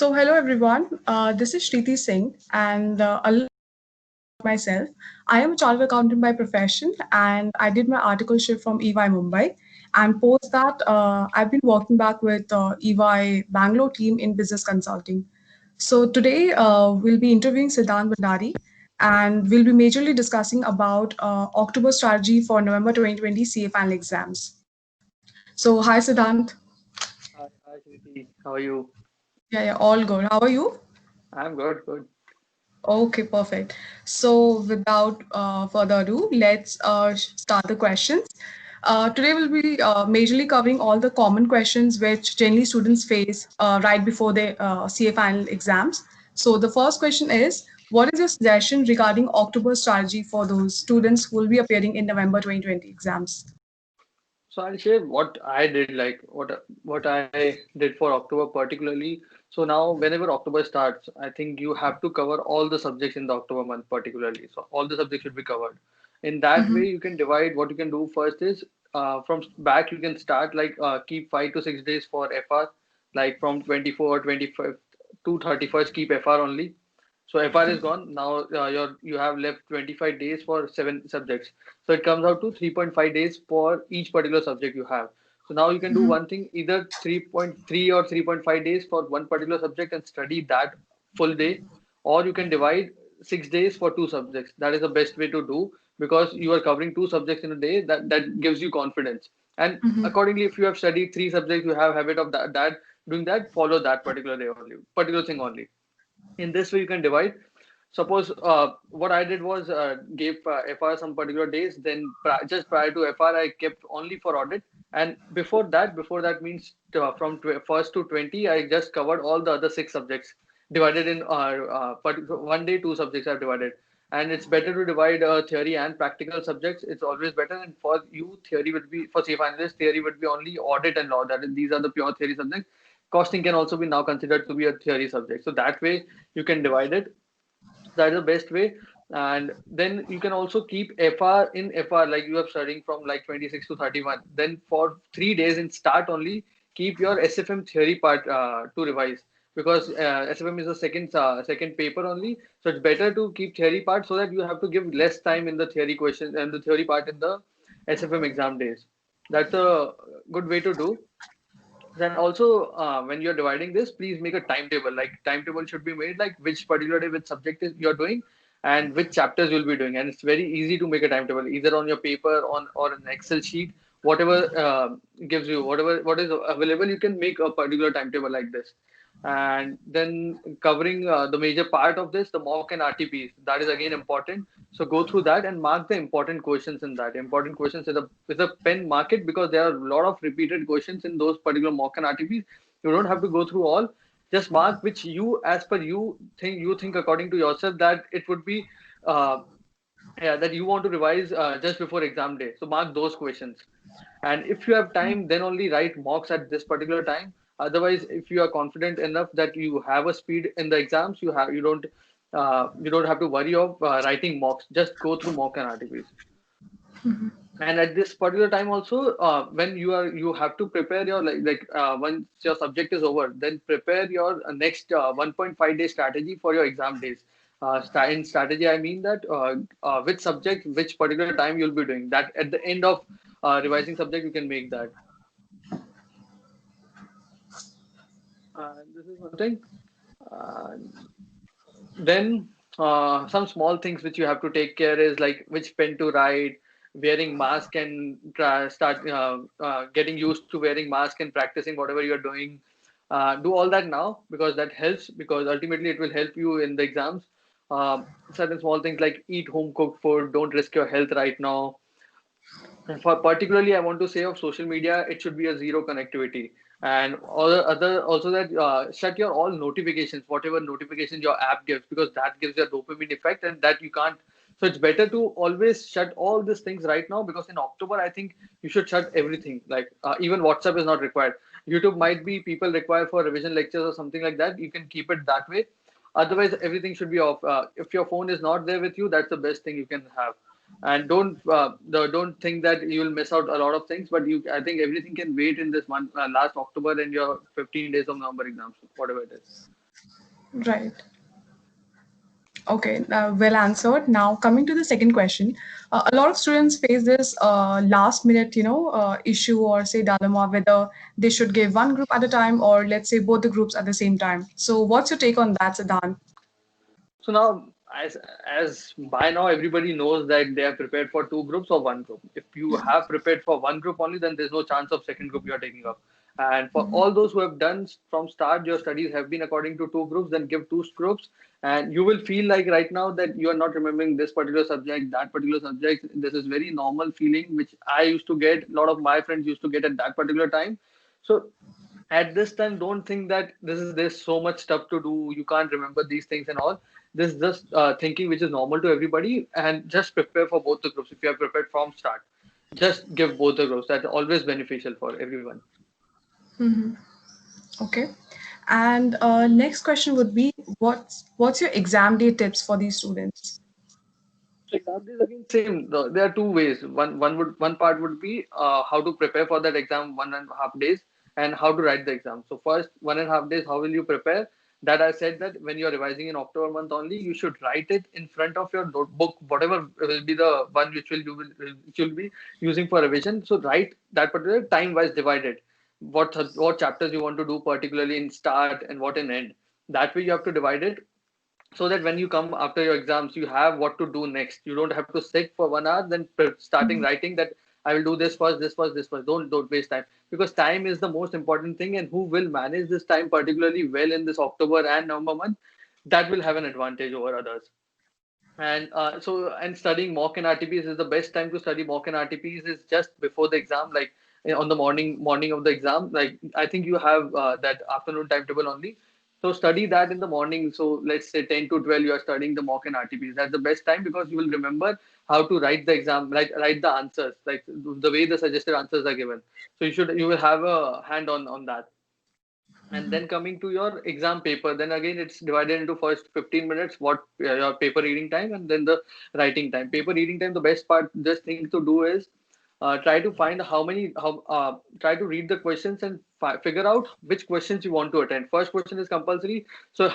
Hello everyone. This is Shriti Singh, and a little about myself. I am a chartered accountant by profession, and I did my articleship from EY Mumbai. And post that, I've been working back with EY Bangalore team in business consulting. So today we'll be interviewing Siddhant Bandari, and we'll be majorly discussing about October strategy for November 2020 CA final exams. So hi Siddhant. Hi, Shriti. How are you? Yeah, all good. How are you? I'm good, good. Okay, perfect. So, without further ado, let's start the questions. Today, we'll be majorly covering all the common questions which generally students face right before their CA final exams. So, the first question is, what is your suggestion regarding October strategy for those students who will be appearing in November 2020 exams? So I'll share what I did, like what I did for October particularly. So now, whenever October starts, I think you have to cover all the subjects in the October month particularly. So all the subjects should be covered. In that way, Mm-hmm. you can divide. What you can do first is from back you can start like keep 5 to 6 days for FR, like from 24, 25 to 31st keep FR only. So FR is gone. Now you have left 25 days for 7 subjects. So it comes out to 3.5 days for each particular subject you have. So now you can do Mm-hmm. one thing, either 3.3 or 3.5 days for one particular subject and study that full day, or you can divide 6 days for 2 subjects. That is the best way to do because you are covering 2 subjects in a day. That gives you confidence. And Mm-hmm. accordingly, if you have studied 3 subjects, you have habit of that doing that. Follow that particular day only, particular thing only. In this way you can divide. Suppose what I did was gave FR some particular days, then just prior to FR I kept only for audit, and before that means from 1st to 20 I just covered all the other 6 subjects, divided in one day 2 subjects I've divided. And it's better to divide theory and practical subjects. It's always better. And for you, theory would be, for say finalists, theory would be only audit and law. That is, these are the pure theory subjects. Costing can also be now considered to be a theory subject. So that way you can divide it. That is the best way. And then you can also keep FR in FR, like you are studying from like 26 to 31. Then for 3 days in start only, keep your SFM theory part to revise, because SFM is the second paper only. So it's better to keep theory part so that you have to give less time in the theory question and the theory part in the SFM exam days. That's a good way to do. Then also, when you're dividing this, please make a timetable. Like timetable should be made like which particular day, which subject is you're doing, and which chapters you'll be doing. And it's very easy to make a timetable, either on your paper, on or an Excel sheet, whatever gives you, what is available. You can make a particular timetable like this. And then covering the major part of this, the mock and RTPs, that is again important. So go through that and mark the important questions in that. Important questions with a pen, mark it, because there are a lot of repeated questions in those particular mock and RTPs. You don't have to go through all. Just mark which you, as per you think according to yourself that it would be uh, yeah, that you want to revise just before exam day. So mark those questions. And if you have time, then only write mocks at this particular time. Otherwise, if you are confident enough that you have a speed in the exams, you don't have to worry of writing mocks. Just go through mock and RTPs. And at this particular time also, when you have to prepare your once your subject is over, then prepare your next 1.5 day strategy for your exam days. In strategy I mean that which subject, which particular time you'll be doing that. At the end of revising subject, you can make that. This is one thing. uh, then some small things which you have to take care is like which pen to write, wearing mask, and start getting used to wearing mask and practicing whatever you're doing. Do all that now, because that helps, because ultimately it will help you in the exams. Certain small things like eat home cooked food, don't risk your health right now. And for particularly, I want to say of social media, it should be a zero connectivity. And all the other also that shut your all notifications, whatever notifications your app gives, because that gives you a dopamine effect, and that you can't. So it's better to always shut all these things right now, because in October I think you should shut everything. Like even WhatsApp is not required. YouTube might be people require for revision lectures or something like that. You can keep it that way. Otherwise, everything should be off. If your phone is not there with you, that's the best thing you can have. And don't think that you will miss out a lot of things, but you I think everything can wait in this month, last October and your 15 days of November exams, whatever it is. Right. Okay, well answered. Now, coming to the second question, a lot of students face this last minute, issue or say dilemma whether they should give one group at a time or let's say both the groups at the same time. So, what's your take on that, Siddhant? So now, as by now everybody knows that they are prepared for two groups or one group. If you have prepared for one group only, then there's no chance of second group you are taking up. And for all those who have done from start, your studies have been according to two groups, then give two groups, and you will feel like right now that you are not remembering this particular subject, that particular subject. This is very normal feeling which I used to get. A lot of my friends used to get at that particular time. So at this time, don't think that there's so much stuff to do, you can't remember these things and all. This is just thinking which is normal to everybody, and just prepare for both the groups. If you are prepared from start, just give both the groups. That's always beneficial for everyone. Hmm. Okay. And next question would be, what's your exam day tips for these students? So exam is again same. There are two ways. One part would be how to prepare for that exam 1.5 days, and how to write the exam. So first 1.5 days, how will you prepare? That I said that when you're revising in October month only, you should write it in front of your notebook, whatever will be the one which will you will which you'll be using for revision. So write that particular time wise divided. What chapters you want to do particularly in start and what in end. That way you have to divide it, so that when you come after your exams you have what to do next. You don't have to sit for 1 hour then starting writing that I will do this first, this first, this first. Don't waste time, because time is the most important thing, and who will manage this time particularly well in this October and November month, that will have an advantage over others. And studying mock and RTPs is the best time to study. Mock and RTPs is just before the exam, like on the morning of the exam. Like I think you have that afternoon timetable only. So study that in the morning. So let's say 10 to 12, you are studying the mock and RTPs. That's the best time, because you will remember how to write the exam, like write the answers, like the way the suggested answers are given. So you will have a hand on that. And then coming to your exam paper, then again it's divided into first 15 minutes what your paper reading time, and then the writing time. Paper reading time, the best part, just thing to do is try to find how try to read the questions and figure out which questions you want to attend. First question is compulsory, so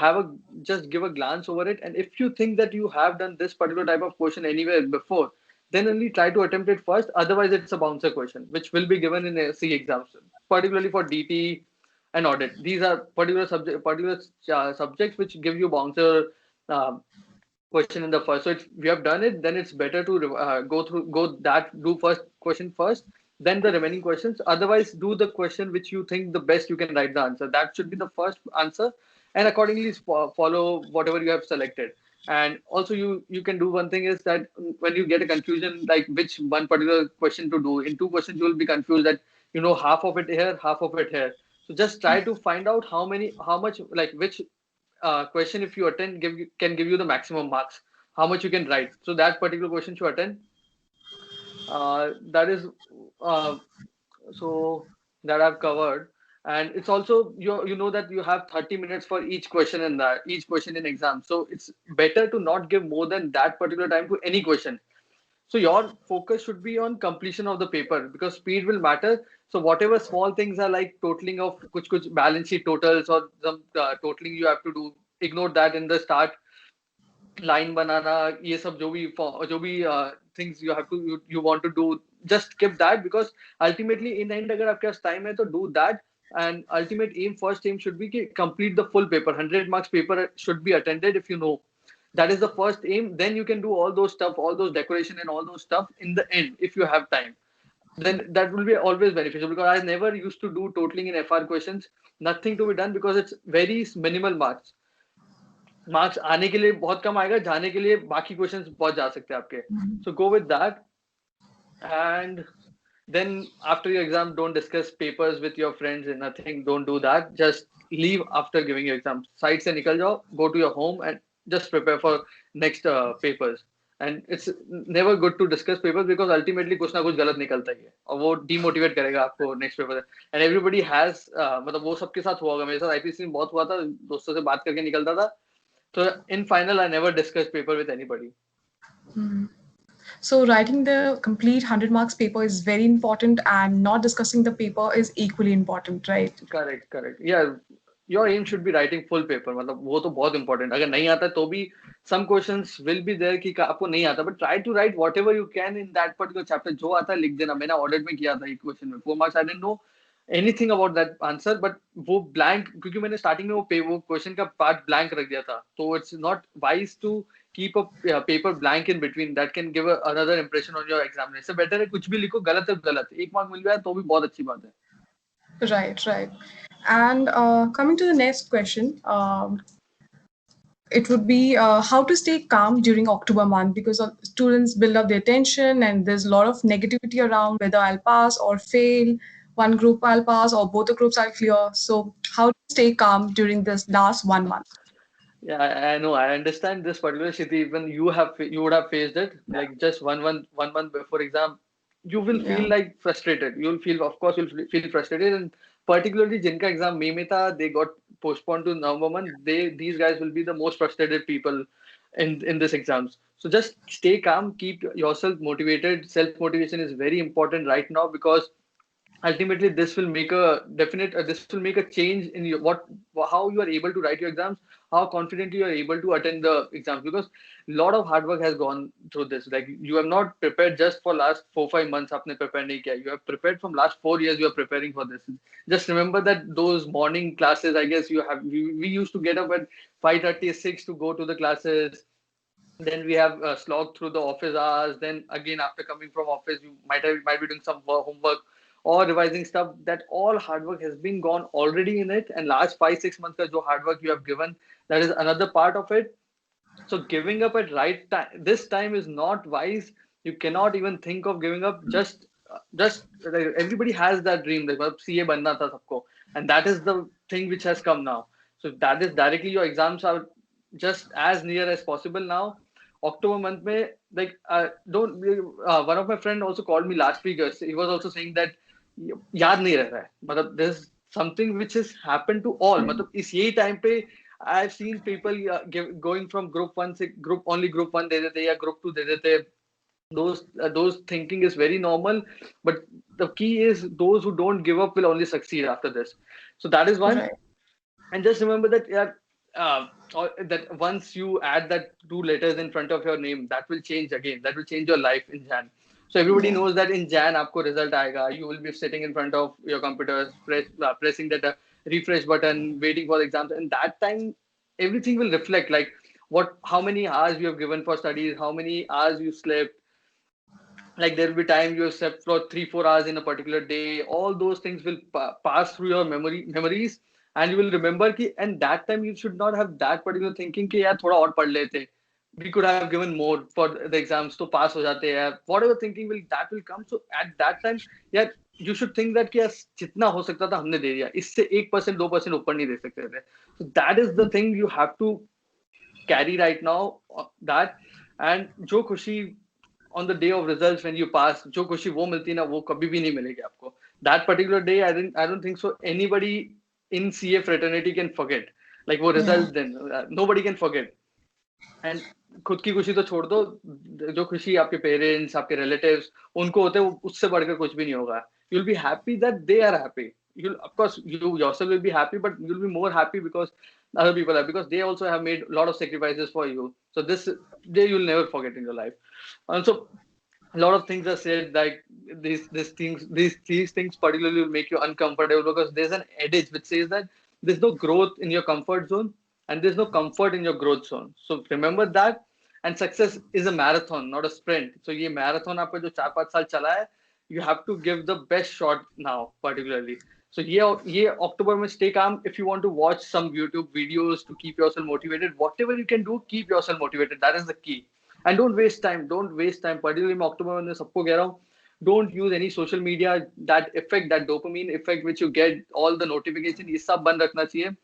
just give a glance over it, and if you think that you have done this particular type of question anywhere before, then only try to attempt it first. Otherwise it's a bouncer question which will be given in a C exams, particularly for DT and audit. These are particular subjects which give you bouncer um, question in the first. So if we have done it, then it's better to do first question first, then the remaining questions. Otherwise, do the question which you think the best you can write the answer. That should be the first answer, and accordingly follow whatever you have selected. And also, you can do one thing is that when you get a confusion like which one particular question to do, in two questions you will be confused that half of it here, half of it here. So just try to find out how much, like which question if you attend can give you the maximum marks, how much you can write. So that particular question to attend, that is uh, so that I've covered. And it's also you know that you have 30 minutes for each question in that each question in exam. So it's better to not give more than that particular time to any question. So your focus should be on completion of the paper, because speed will matter. So whatever small things are like totaling of kuch balance sheet totals or some totaling you have to do, ignore that in the start. Line banana, ये सब जो भी things you want to do, just skip that, because ultimately in the end अगर आपके पास time है तो do that. And ultimate aim, first aim should be कि complete the full paper. 100 marks paper should be attended. If you know that is the first aim, then you can do all those stuff, all those decoration and all those stuff in the end if you have time. Then that will be always beneficial, because I never used to do totaling in FR questions. Nothing to be done, because it's very minimal marks. Marks आने के लिए बहुत कम आएगा, जाने के लिए बाकी questions बहुत जा सकते हैं आपके. So go with that. And then after your exam, don't discuss papers with your friends and nothing. Don't do that. Just leave after giving your exam. Side से निकल जाओ, go to your home and just prepare for next papers. And it's never good to discuss papers, because ultimately कुछ ना कुछ गलत निकलता ही है और वो demotivate करेगा आपको next paper. And everybody has मतलब वो सबके साथ हुआ होगा, मेरे साथ IPC में बहुत हुआ था, दोस्तों से बात करके निकलता था. So in final, I never discussed paper with anybody. So writing the complete 100 marks paper is very important, and not discussing the paper is equally important, right? Correct, correct. Yeah, your aim should be writing full paper. मतलब वो तो बहुत important. अगर नहीं आता तो भी some questions will be there कि आपको नहीं आता, but try to write whatever you can in that particular chapter. जो आता है लिख देना. मैंने audit में किया था एक question में 4 marks. I didn't know anything about that answer, but वो blank क्योंकि मैंने starting में वो question का part blank रख दिया था. So it's not wise to keep a paper blank in between. That can give another impression on your examination. इससे better है कुछ भी लिखो, गलत है गलत. 1 mark मिल गया तो भी बहुत अच्छी बात है. Right, right. And coming to the next question, it would be how to stay calm during October month, because students build up their tension and there's a lot of negativity around whether I'll pass or fail. One group I'll pass or both the groups I'll clear. So, how to stay calm during this last 1 month? Yeah, I know. I understand this particular city. Even you would have faced it. Like just one month before exam, you will Yeah. feel like frustrated. You'll feel, of course, you'll feel frustrated. And particularly, jinka exam May mein tha, they got postponed to November month. These guys will be the most frustrated people in this exams. So just stay calm. Keep yourself motivated. Self motivation is very important right now because ultimately this will make a definite this will make a change in your what how you are able to write your exams, how confidently you are able to attend the exams, because a lot of hard work has gone through this. Like you have not prepared just for last 4 5 months आपने prepare नहीं किया. You have prepared from last 4 years. You are preparing for this. Just remember that those morning classes, I guess we used to get up at 5:30 6 to go to the classes. Then we have slogged through the office hours. Then again, after coming from office, you might be doing some homework or revising stuff. That all hard work has been gone already in it. And last 5 6 months ka jo hard work you have given, that is another part of it. So giving up at right time, this time is not wise. You cannot even think of giving up. Just like, everybody has that dream. Like CA banna tha sabko, and that is the thing which has come now. So that is directly your exams are just as near as possible now. October month में like don't one of my friend also called me last week. He was also saying that याद नहीं रह रहा है. मतलब there's something which has happened to all. मतलब इस यही time पे I've seen people going from group one से group one दे देते या group two दे देते. Those thinking is very normal, but the key is those who don't give up will only succeed after this. So that is one. Right. And just remember that, yeah, that once you add that 2 letters in front of your name, that will change again. That will change your life in Jan. So everybody Yeah. knows that in Jan, आपको result आएगा. You will be sitting in front of your computer, pressing that refresh button, waiting for the exams. And that time, everything will reflect like how many hours you have given for studies, how many hours you slept. Like there will be time you have slept for 3 4 hours in a particular day. All those things will pass through your memories, and you will remember ki, and that time you should not have that particular thinking कि यार थोड़ा और पढ़ लेते, we could have given more for the exams तो pass हो जाते हैं. Whatever thinking will come. So at that time, yeah, you should think that कि यार जितना हो सकता था हमने दे दिया, इससे 1% 2% ऊपर नहीं दे सकते थे. So that is the thing you have to carry right now, that. And जो खुशी on the day of results when you pass, जो खुशी वो मिलती है ना, वो कभी भी नहीं मिलेगी आपको. That particular day, I don't think so anybody in CA fraternity can forget. Like वो Yeah. results then, nobody can forget. And खुद की खुशी तो छोड़ दो, जो खुशी आपके पेरेंट्स, आपके रिलेटिव्स उनको होते हैं, उससे बढ़कर कुछ भी नहीं होगा. You'll be happy that they are happy. You'll, of course, you yourself will be happy, but you'll be more happy because other people are, because they also have made a lot of sacrifices for you. So this day you'll never forget in your life. And so a lot of things are said like these things particularly will make you uncomfortable, because there's an adage which says that there's no growth in your comfort zone and there's no comfort in your growth zone. So remember that. And success is a marathon, not a sprint. So ये marathon आपका जो 4 5 साल चला है, you have to give the best shot now particularly. So ये October में stay calm. If you want to watch some YouTube videos to keep yourself motivated, whatever you can do, keep yourself motivated. That is the key. And don't waste time. Don't waste time. Particularly मैं October में सबको कह रहा हूँ, don't use any social media. That effect, that dopamine effect which you get, all the notification, ये सब बंद रखना चाहिए.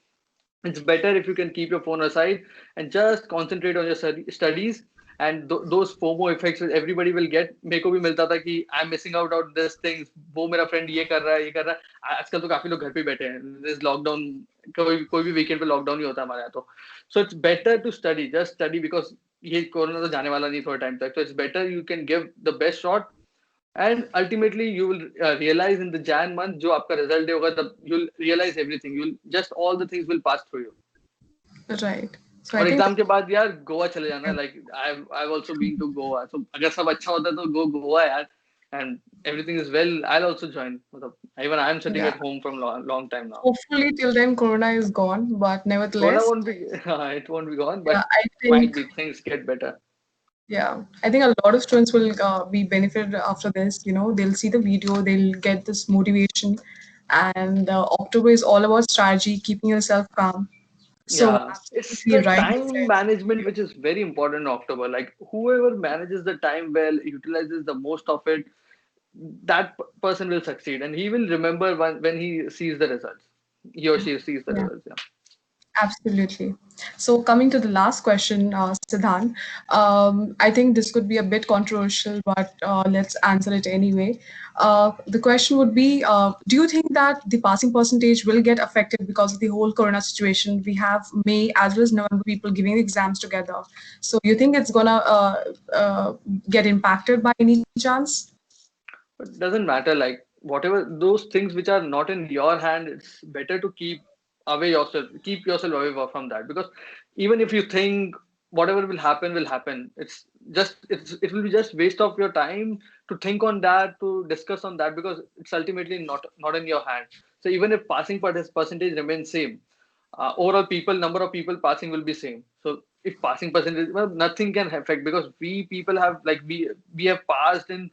It's better if you can keep your phone aside and just concentrate on your studies. And those FOMO effects which everybody will get. मेरे को भी मिलता था कि I'm missing out on this things. वो मेरा friend ये कर रहा है, ये कर रहा है. आजकल तो काफी लोग घर पे बैठे हैं. This lockdown, कोई भी weekend पे lockdown ही होता है हमारे यहाँ तो. So it's better to study. Just study, because ये कोरोना तो जाने वाला नहीं थोड़ा टाइम तक. So it's better you can give the best shot. And ultimately you will realize in the Jan month जो आपका result day होगा तब you'll realize everything. You'll just all the things will pass through you. Right. So I और think exam के बाद यार गोवा चले जाना. Like I've also been to Goa. So अगर सब अच्छा होता है तो go गोवा यार. And everything is well, I'll also join. मतलब even I'm sitting yeah. at home from long time now. Hopefully till then Corona is gone, but Corona nevertheless, won't be it won't be gone, yeah, but I might think be things get better. yeah, I think a lot of students will be benefited after this. You know, they'll see the video, they'll get this motivation, and October is all about strategy, keeping yourself calm. So Yeah, it's absolutely the right. time management which is very important in October. Like whoever manages the time well, utilizes the most of it, that person will succeed, and he will remember when he sees the results. He or she sees the Yeah. results. Yeah. Absolutely. So, coming to the last question, Siddhan, I think this could be a bit controversial, but let's answer it anyway. The question would be do you think that the passing percentage will get affected because of the whole Corona situation? We have May as well as November people giving exams together. So, you think it's going to get impacted by any chance? But it doesn't matter. Like whatever those things which are not in your hand, it's better to keep yourself away from that. Because even if you think whatever will happen. It will be just waste of your time to think on that, to discuss on that, because it's ultimately not in your hand. So even if percentage remains same, overall people number of people passing will be same. So if passing percentage, well, nothing can affect, because we people have like we have passed in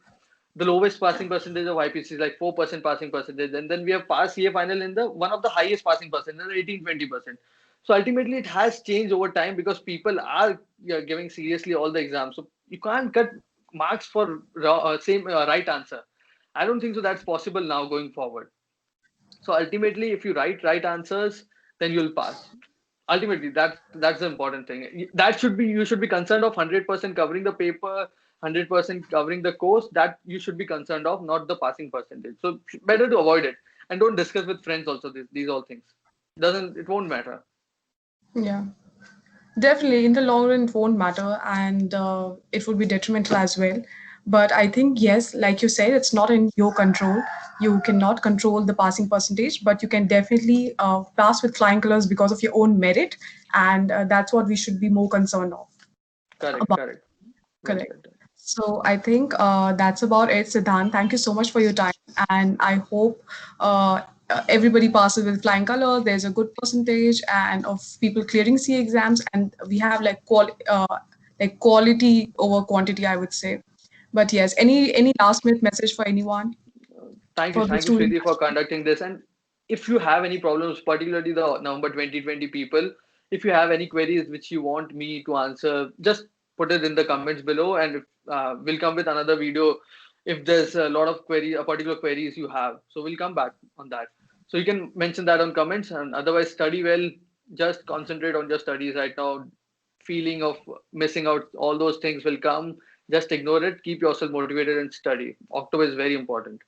the lowest passing percentage of IPC is like 4% passing percentage, and then we have passed CA final in the one of the highest passing percentage, 18-20%. So ultimately, it has changed over time because people are, yeah, giving seriously all the exams. So you can't cut marks for same right answer. I don't think so. That's possible now going forward. So ultimately, if you write right answers, then you'll pass. Ultimately, that's the important thing. That should be you should be concerned of 100% covering the paper, 100% covering the course. That you should be concerned of, not the passing percentage. So better to avoid it, and don't discuss with friends also these all things. Doesn't it won't matter. Yeah. Definitely, in the long run, it won't matter and it would be detrimental as well. But I think, yes, like you said, it's not in your control. You cannot control the passing percentage, but you can definitely pass with flying colors because of your own merit. And that's what we should be more concerned of. Correct, About. correct. Well Correct. said. So I think that's about it, Siddhant. Thank you so much for your time, and I hope everybody passes with flying colors. There's a good percentage and of people clearing C exams, and we have like quality over quantity, I would say. But yes, any last minute message for anyone for the Thank you, students? Shriti, for conducting this. And if you have any problems, particularly the November 2020 people, if you have any queries which you want me to answer, just put it in the comments below, and we'll come with another video if there's a lot of a particular queries you have. So we'll come back on that. So you can mention that on comments, and otherwise study well. Just concentrate on your studies right now. Feeling of missing out, all those things will come. Just ignore it. Keep yourself motivated and study. October is very important.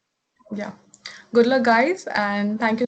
Yeah. Good luck, guys, and thank you